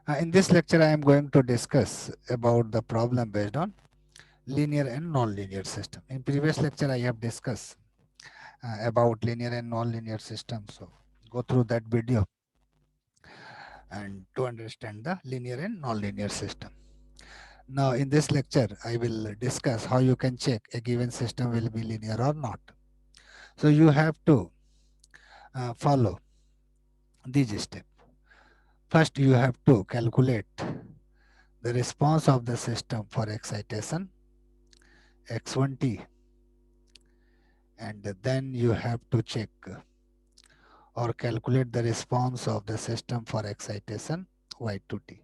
In this lecture, I am going to discuss about the problem based on linear and non-linear system. In previous lecture, I have discussed about linear and non-linear system. So go through that video and to understand the linear and non-linear system. Now, in this lecture, I will discuss how you can check a given system will be linear or not. So you have to follow these steps. First, you have to calculate the response of the system for excitation x1t, and then you have to check or calculate the response of the system for excitation y2t.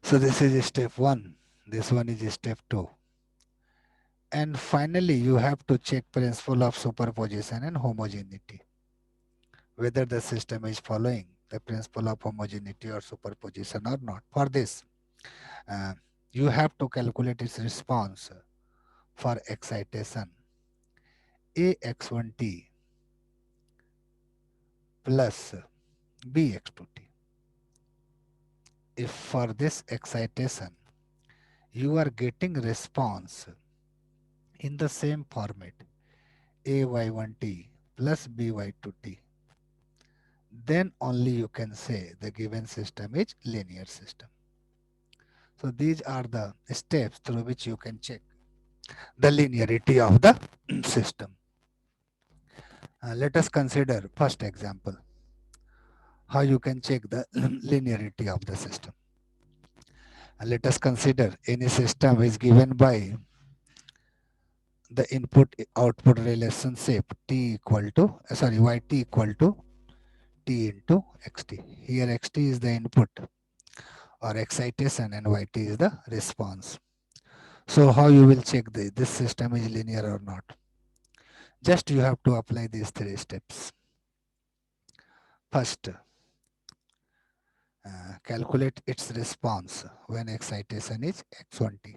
So this is step 1, this one is step 2. And finally, you have to check principle of superposition and homogeneity, whether the system is following the principle of homogeneity or superposition or not. For this, uh, you have to calculate its response for excitation ax1t plus bx2t. If for this excitation you are getting response in the same format ay1t plus by2t, then only you can say the given system is linear system. So these are the steps through which you can check the linearity of the system. Let us consider first example, how you can check the linearity of the system. Let us consider any system is given by the input output relationship t equal to yt equal to t into xt. Here xt is the input or excitation and yt is the response. So how you will check this system is linear or not? Just you have to apply these 3 steps. First, calculate its response when excitation is x1t.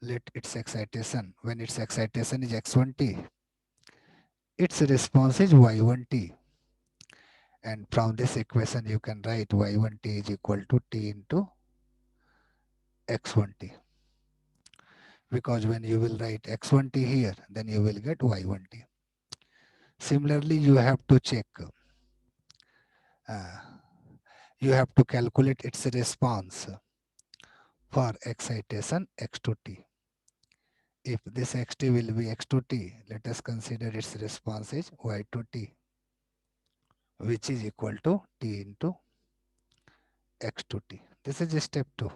Let its excitation, when its excitation is x1t, its response is y1t. And from this equation, you can write y1t is equal to t into x1t. Because when you will write x1t here, then you will get y1t. Similarly, you have to check, uh, you have to calculate its response for excitation x2t. If this xt will be x2t, let us consider its response is y2t, which is equal to t into x2t. This is step 2.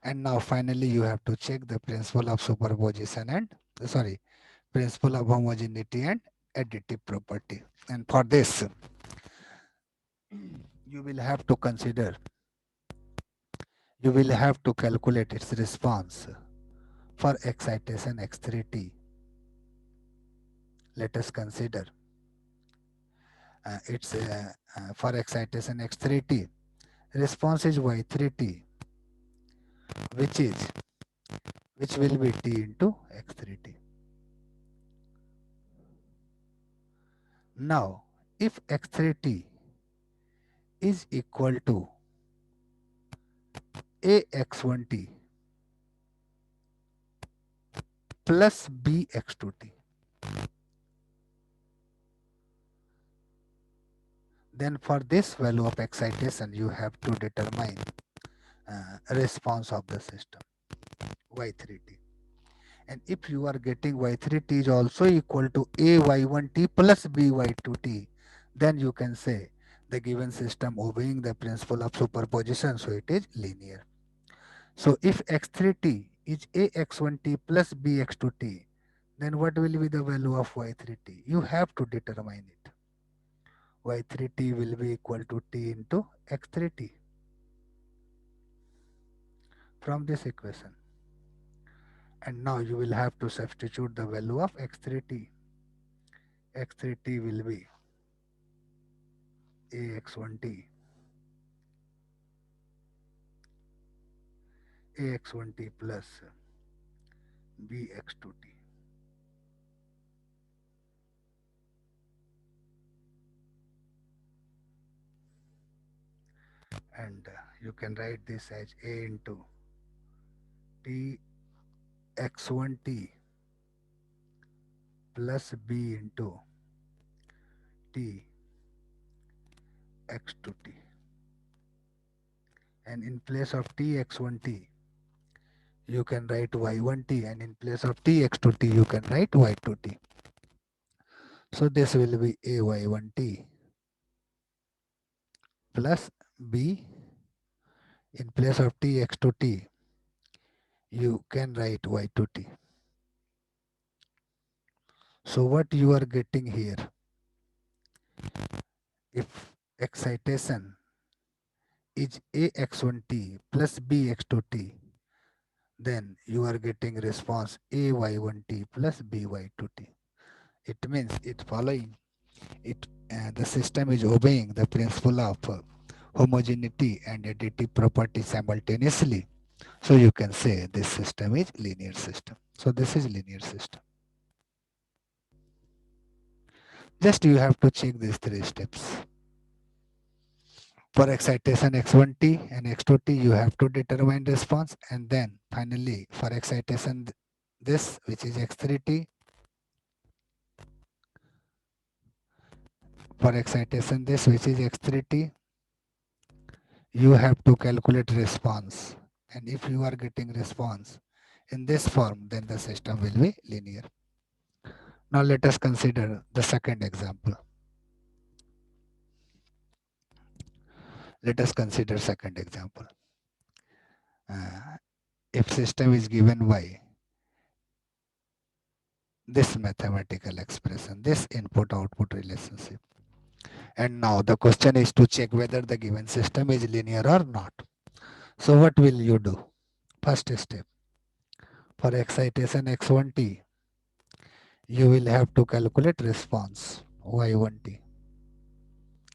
And now finally you have to check the principle of superposition and principle of homogeneity and additive property. And for this, you will have to consider, you will have to calculate its response for excitation x3t. Let us consider its for excitation x3t, response is y3t, which will be t into x3t. Now, if x3t is equal to ax1t plus bx2t, then for this value of excitation, you have to determine response of the system, y3t. And if you are getting y3t is also equal to ay1t plus by2t, then you can say the given system obeying the principle of superposition, so it is linear. So if x3t is ax1t plus bx2t, then what will be the value of y3t? You have to determine it. Y3t will be equal to t into x3t from this equation. And now you will have to substitute the value of x3t. X3t will be ax1t, ax1t plus bx2t. and you can write this as A into T x1t plus B into T x2t, and in place of T x1t you can write y1t, and in place of T x2t you can write y2t. So this will be A y1t plus B, in place of T x2t you can write y2t. So what you are getting here, if excitation is ax1t plus bx2t, then you are getting response ay1t plus by2t. It means it following it, the system is obeying the principle of homogeneity and additive property simultaneously. So you can say this system is linear system. So this is linear system. Just you have to check these three steps. For excitation x1t and x2t, you have to determine response, and then finally for excitation this, which is x3t, for excitation this, which is x3t, you have to calculate response, and if you are getting response in this form, then the system will be linear. Now let us consider the second example. Let us consider second example. If system is given by this mathematical expression, this input-output relationship, and now the question is to check whether the given system is linear or not. So what will you do? First step, for excitation x1t, you will have to calculate response y1t,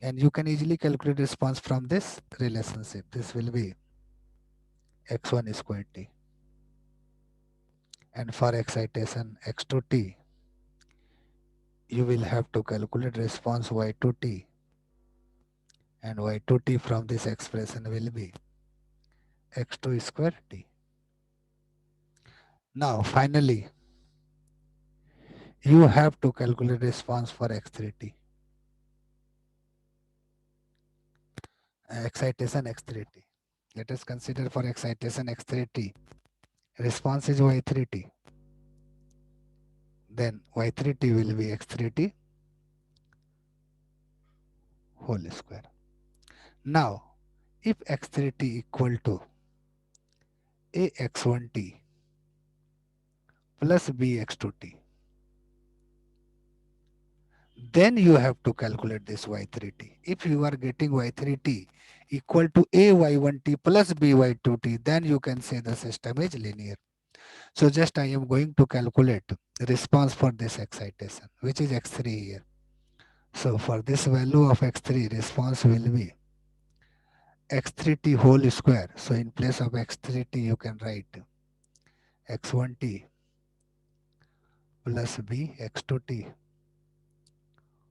and you can easily calculate response from this relationship. This will be x1 squared t, and for excitation x2t, you will have to calculate response y2t, and y2t from this expression will be x2 square t. Now finally you have to calculate response for x3t, excitation x3t. Let us consider for excitation x3t, response is y3t, then y3t will be x3t whole square. Now if x3t equal to ax1t plus bx2t, then you have to calculate this y3t. If you are getting y3t equal to ay1t plus by2t, then you can say the system is linear. So just I am going to calculate the response for this excitation, which is x3 here. So for this value of x3, response will be x3t whole square. So in place of x3t, you can write x1t plus b x2t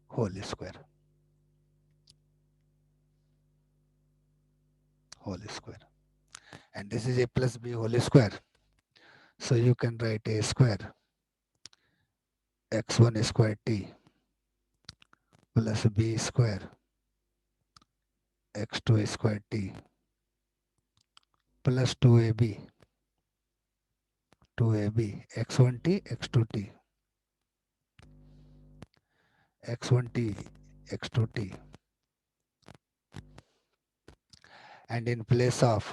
whole square. Whole square. And this is a plus b whole square. So you can write a square x1 square t plus b square x2 square t plus 2ab x1t x2t x1t x2t, and in place of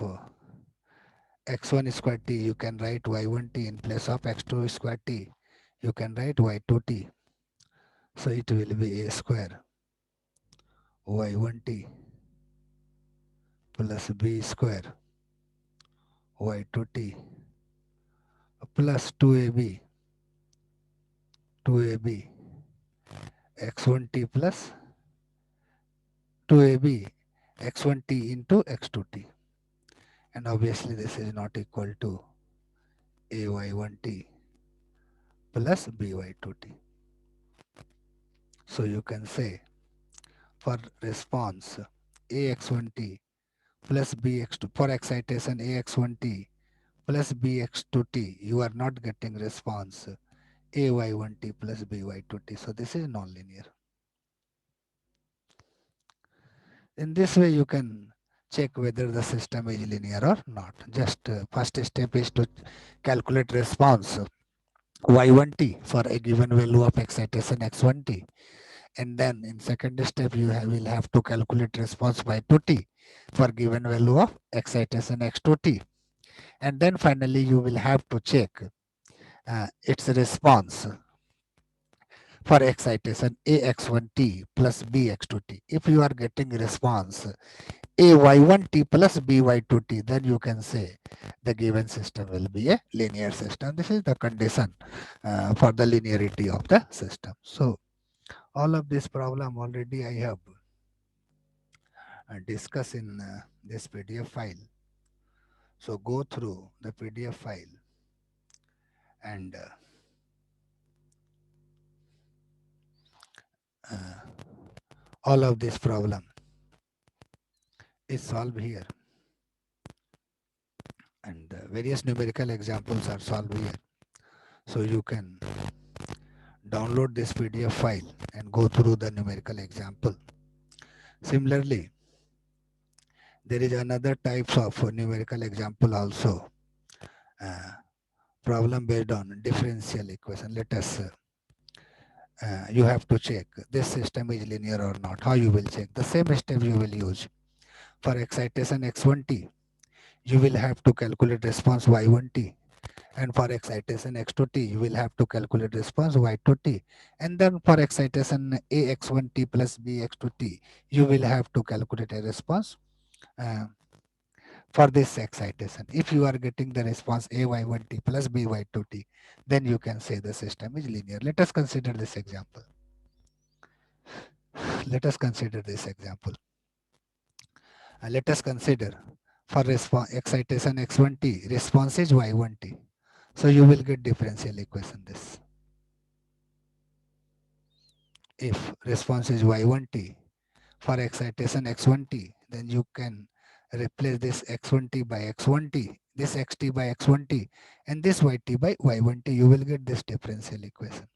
x1 square t you can write y1t, in place of x2 square t you can write y2t. So it will be a square y1t plus b square y2t plus 2ab x1t plus 2ab x1t into x2t, and obviously this is not equal to ay1t plus by2t. So you can say for response ax1t plus bx2 for excitation ax1t plus bx2t, you are not getting response ay1t plus by2t. So this is nonlinear. In this way, you can check whether the system is linear or not. Just first step is to calculate response y1t for a given value of excitation x1t, and then in second step will have to calculate response y2t for given value of excitation x2t, and then finally you will have to check its response for excitation ax1t plus bx2t. If you are getting response ay1t plus by2t, then you can say the given system will be a linear system. This is the condition for the linearity of the system. So all of this problem already I have discussed in this PDF file. So go through the PDF file and all of this problem is solved here, and various numerical examples are solved here. So you can download this PDF file and go through the numerical example. Similarly, there is another types of numerical example also, problem based on differential equation. Let us you have to check this system is linear or not. How you will check? The same step you will use for excitation x1t. You will have to calculate response y1t, and for excitation x2t you will have to calculate response y2t, and then for excitation ax1t plus bx2t you will have to calculate a response uh, for this excitation. If you are getting the response ay1t plus by2t, then you can say the system is linear. Let us consider this example. Let us consider this example. Let us consider for excitation x1t, response is y1t. So you will get differential equation this. If response is y1t for excitation x1t, then you can replace this x1t by x1t, this xt by x1t, and this yt by y1t. You will get this differential equation.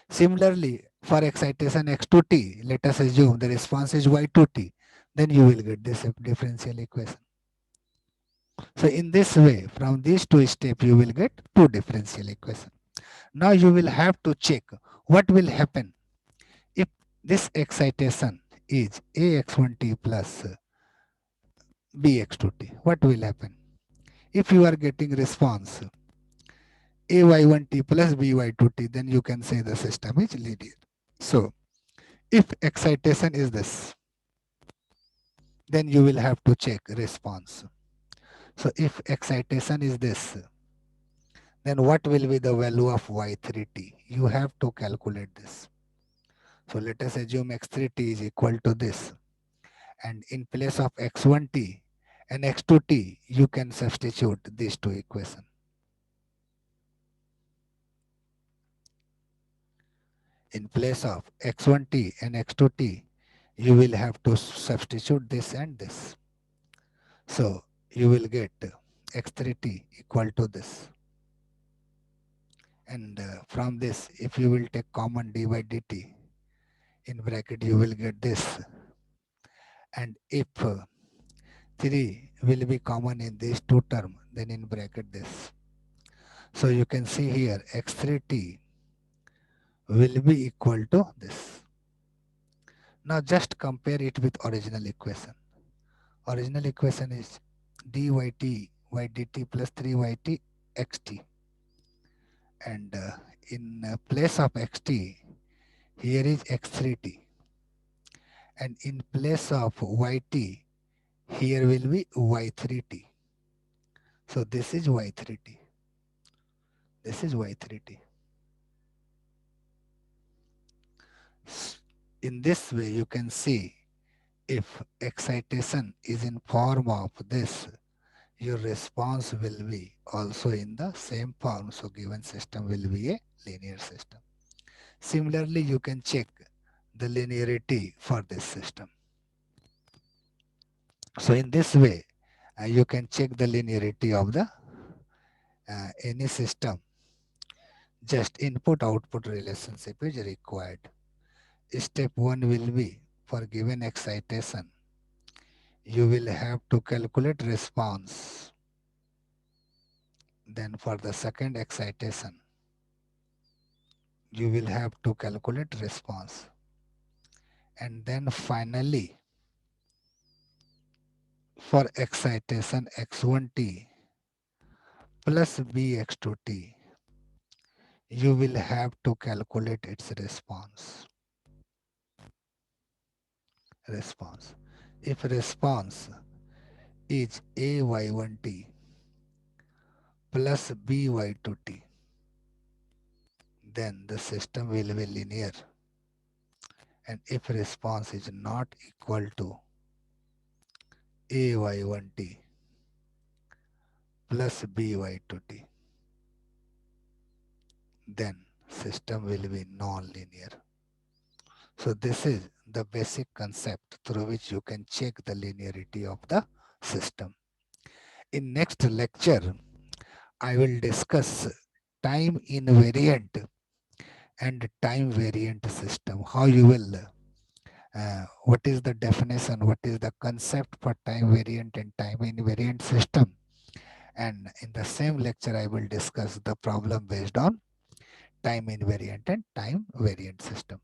Similarly, for excitation x2t, let us assume the response is y2t, then you will get this differential equation. So in this way, from these two steps, you will get two differential equations. Now you will have to check what will happen if this excitation is ax1t plus bx2t. What will happen? If you are getting response ay1t plus by2t, then you can say the system is linear. So if excitation is this, then you will have to check response. So if excitation is this, then what will be the value of y3t? You have to calculate this. So let us assume x3t is equal to this, and in place of x1t and x2t, you can substitute these two equations. In place of x1t and x2t, you will have to substitute this and this. So you will get x3t equal to this. And from this, if you will take common d by dt, in bracket you will get this. And if 3 will be common in these two terms, then in bracket this. So you can see here x3t will be equal to this. Now just compare it with original equation. Original equation is dyt y dt plus 3yt xt. And in place of xt, here is x3t. And in place of yt, here will be y3t. So this is y3t. This is y3t. In this way, you can see if excitation is in form of this, your response will be also in the same form. So given system will be a linear system. Similarly, you can check the linearity for this system. So in this way, you can check the linearity of the any system. Just input-output relationship is required. Step 1 will be, for given excitation, you will have to calculate response. Then for the second excitation, you will have to calculate response. And then finally, for excitation x1t plus bx2t, you will have to calculate its response. If response is ay1t plus by2t, then the system will be linear. And if response is not equal to ay1t plus by2t, then system will be non-linear. So this is the basic concept through which you can check the linearity of the system. In next lecture, I will discuss time invariant and time variant system. How you will, what is the definition, what is the concept for time variant and time invariant system. And in the same lecture, I will discuss the problem based on time invariant and time variant system.